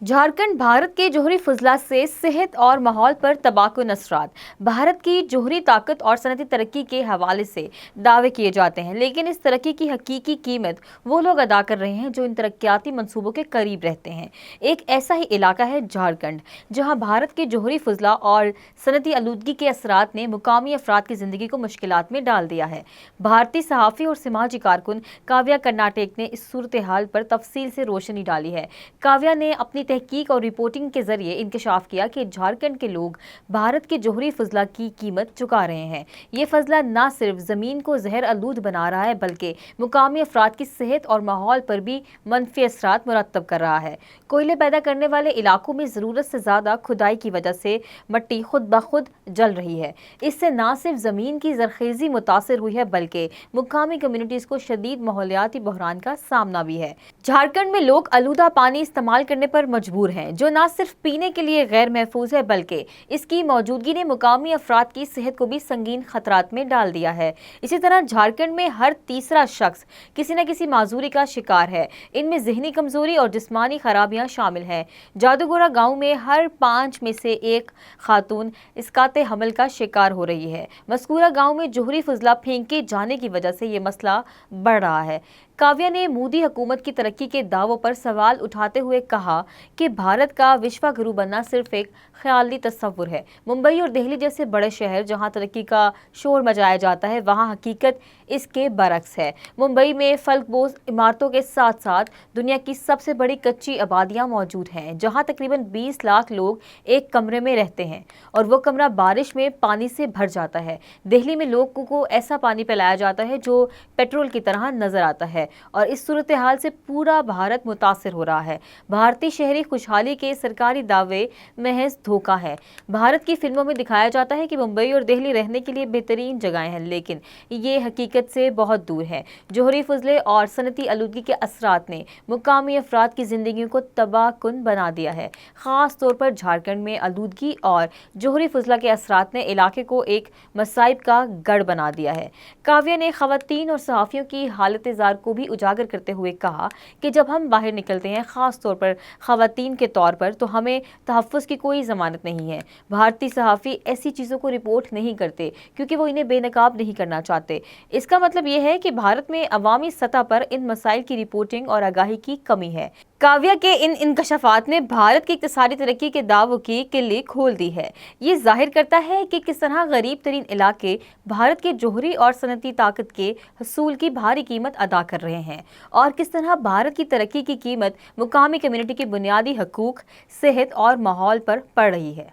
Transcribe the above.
झारखंड भारत के जोहरी फजला से सेहत और माहौल पर तबाहकुन असरात। भारत की जोहरी ताकत और सनती तरक्की के हवाले से दावे किए जाते हैं, लेकिन इस तरक्की की हकीकी कीमत वो लोग अदा कर रहे हैं जो इन तरक्याती मंसूबों के करीब रहते हैं। एक ऐसा ही इलाका है झारखंड, जहां भारत के जोहरी फजला और सनती आलूदगी के असरात ने मुकामी अफराद की जिंदगी को मुश्किलात में डाल दिया है। भारतीय सहाफ़ी और समाजी कारकुन काव्या कर्नाटेक ने इस सूरत हाल पर तफसील से रोशनी डाली है। काव्या ने अपनी तहकीक और रिपोर्टिंग के जरिए इंकशाफ किया कि झारखंड के लोग भारत के जोहरी फजला की कीमत चुका रहे हैं। ये फजला न सिर्फ ज़मीन को जहर आलूद बना रहा है, बल्कि मुकामी अफराद की सेहत और माहौल पर भी मनफी असरात मुरतब कर रहा है। कोयले पैदा करने वाले इलाकों में ज़रूरत से ज़्यादा खुदाई की वजह से मिट्टी खुद ब खुद जल रही है। इससे न सिर्फ ज़मीन की जरखेज़ी मुतासर हुई है, बल्कि मुकामी कम्युनिटीज़ को शदीद माहौलियाती बहरान का सामना भी है। झारखंड में लोग आलूदा पानी इस्तेमाल करने पर मजबूर हैं, जो न सिर्फ पीने के लिए गैर महफूज है, बल्कि इसकी मौजूदगी ने मुकामी अफराद की सेहत को भी संगीन खतरात में डाल दिया है। इसी तरह झारखंड में हर तीसरा शख्स किसी न किसी माजूरी का शिकार है। इनमें जहनी कमजोरी और जिस्मानी खराबियां शामिल हैं। जादूगोरा गांव में हर 5 में से एक खातून इसकाते हमल का शिकार हो रही है। मस्कूरा गांव में जोहरी फजला फेंके जाने की वजह से ये मसला बढ़ रहा है। काव्या ने मोदी हुकूमत की तरक्की के दावों पर सवाल उठाते हुए कहा कि भारत का विश्व गुरु बनना सिर्फ एक ख्याली तस्वुर है। मुंबई और दिल्ली जैसे बड़े शहर जहां तरक्की का शोर मचाया जाता है, वहां हकीकत इसके बरक्स है। मुंबई में फलकबोज इमारतों के साथ साथ दुनिया की सबसे बड़ी कच्ची आबादियां मौजूद हैं, जहां तकरीबन 20 लाख लोग एक कमरे में रहते हैं और वो कमरा बारिश में पानी से भर जाता है। दिल्ली में लोगों को ऐसा पानी पिलाया जाता है जो पेट्रोल की तरह नजर आता है, और इस सूरत हाल से पूरा भारत मुतासिर हो रहा है। भारतीय शहरी खुशहाली के सरकारी दावे महज धोखा है। भारत की फिल्मों में दिखाया जाता है कि मुंबई और दिल्ली रहने के लिए बेहतरीन जगहें हैं, लेकिन ये हकीकत से बहुत दूर है। जोहरी फजले और सनती आलूदगी के असरात ने मुकामी अफराद की जिंदगी को तबाहकुन बना दिया है। खास तौर पर झारखंड में आलूदगी और जोहरी फजला के असरात ने इलाके को एक मसाइब का गढ़ बना दिया है। काव्या ने खवातीन और सहाफ़ियों की हालत ज़ार को भी उजागर करते हुए कहा कि जब हम बाहर निकलते हैं, खास तौर पर खवातीन के तौर पर, तो हमें तहफ़्फ़ुज़ की कोई ज़मानत नहीं है। भारतीय सहाफ़ी ऐसी चीज़ों को रिपोर्ट नहीं करते क्योंकि वो इन्हें बेनकाब नहीं करना चाहते। इसका मतलब ये है कि भारत में अवामी सतह पर इन मसाइल की रिपोर्टिंग और आगाही की कमी है। काव्या के इन इंकशाफात ने भारत की इक़्तिसादी तरक्की के दावों की किल्ली खोल दी है। ये जाहिर करता है कि किस तरह गरीब तरीन इलाके भारत के जोहरी और सनती ताकत के हसूल की भारी कीमत अदा कर रहे हैं, और किस तरह भारत की तरक्की की कीमत मुकामी कम्युनिटी के बुनियादी हकूक़, सेहत और माहौल पर पड़ रही है।